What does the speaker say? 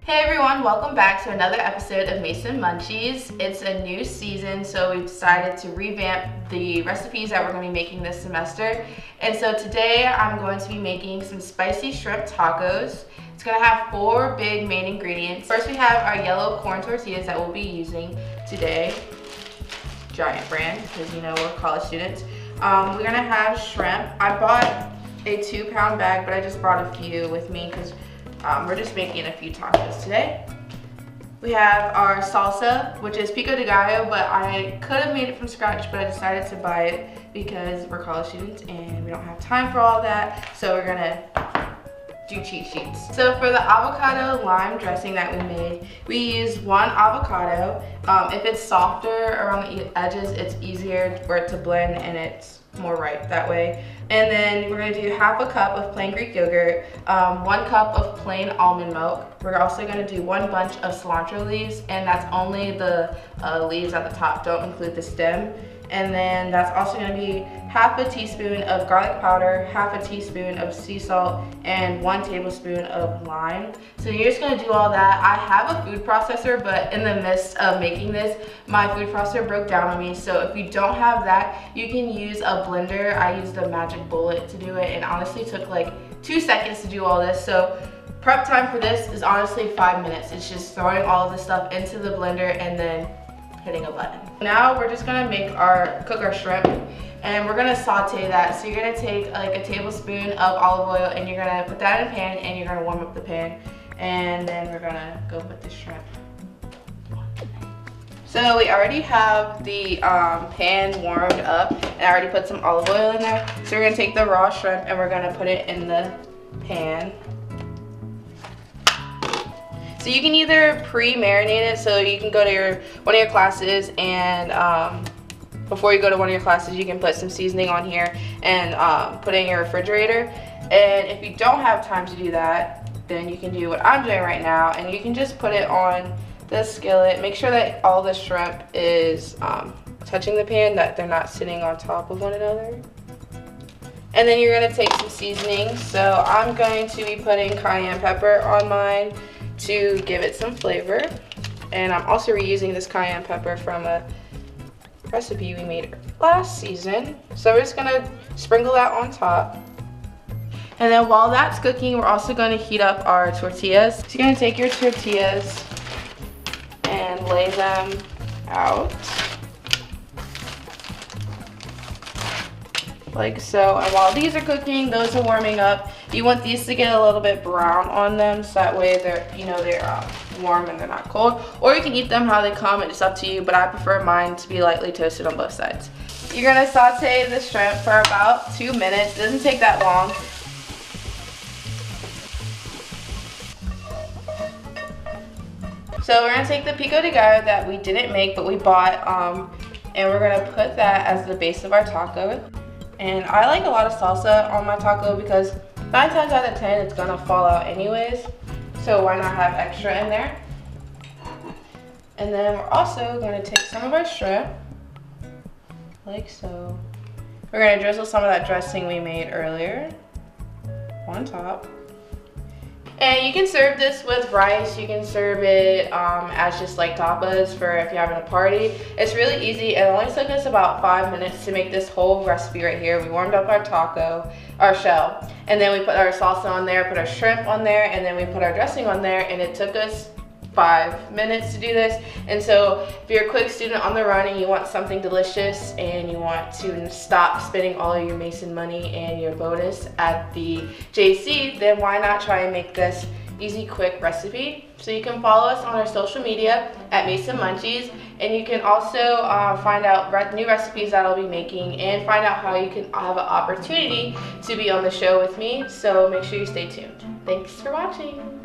Hey everyone, welcome back to another episode of Mason Munchies. It's a new season, so we've decided to revamp the recipes that we're going to be making this semester. And so today I'm going to be making some spicy shrimp tacos. It's going to have 4 big main ingredients. First we have our yellow corn tortillas that we'll be using today. Giant brand, because you know we're college students. We're going to have shrimp. I bought a 2-pound bag, but I just brought a few with me because we're just making a few tacos today. We have our salsa, which is pico de gallo, but I could have made it from scratch, but I decided to buy it because we're college students and we don't have time for all that, so we're gonna do cheat sheets. So for the avocado lime dressing that we made, we used 1 avocado. If it's softer around the edges, it's easier for it to blend and it's more ripe that way. And then we're going to do half a cup of plain Greek yogurt, 1 cup of plain almond milk. We're also going to do 1 bunch of cilantro leaves, and that's only the leaves at the top, don't include the stem. And then that's also going to be half a teaspoon of garlic powder, half a teaspoon of sea salt, and 1 tablespoon of lime. So you're just going to do all that. I have a food processor, but in the midst of making this, my food processor broke down on me. So if you don't have that, you can use a blender. I used a Magic Bullet to do it, and honestly took like 2 seconds to do all this. So prep time for this is honestly 5 minutes. It's just throwing all of the stuff into the blender and then hitting a button. Now we're just gonna cook our shrimp, and we're gonna saute that. So you're gonna take like a tablespoon of olive oil and you're gonna put that in a pan and you're gonna warm up the pan, and then we're gonna go put the shrimp. So we already have the pan warmed up, and I already put some olive oil in there. So we're gonna take the raw shrimp and we're gonna put it in the pan. So you can either pre-marinate it, so you can go to one of your classes, and before you go to one of your classes, you can put some seasoning on here and put it in your refrigerator. And if you don't have time to do that, then you can do what I'm doing right now, and you can just put it on the skillet. Make sure that all the shrimp is touching the pan, that they're not sitting on top of one another. And then you're gonna take some seasoning. So I'm going to be putting cayenne pepper on mine to give it some flavor, and I'm also reusing this cayenne pepper from a recipe we made last season. So we're just gonna sprinkle that on top, and then while that's cooking, we're also going to heat up our tortillas. So you're going to take your tortillas and lay them out like so. And while these are cooking, those are warming up. You want these to get a little bit brown on them, so that way they're warm and they're not cold. Or you can eat them how they come, it's up to you, but I prefer mine to be lightly toasted on both sides. You're gonna saute the shrimp for about 2 minutes. It doesn't take that long. So we're gonna take the pico de gallo that we didn't make but we bought, and we're gonna put that as the base of our taco. And I like a lot of salsa on my taco because 9 times out of 10 it's gonna fall out anyways, so why not have extra in there? And then we're also gonna take some of our shrimp, like so. We're gonna drizzle some of that dressing we made earlier on top. And you can serve this with rice, you can serve it as just like tapas for if you're having a party. It's really easy. It only took us about 5 minutes to make this whole recipe right here. We warmed up our shell, and then we put our salsa on there, put our shrimp on there, and then we put our dressing on there, and it took us 5 minutes to do this. And so if you're a quick student on the run and you want something delicious and you want to stop spending all of your Mason money and your bonus at the JC, then why not try and make this easy, quick recipe? So you can follow us on our social media at Mason Munchies, and you can also find out new recipes that I'll be making and find out how you can have an opportunity to be on the show with me. So make sure you stay tuned. Thanks for watching.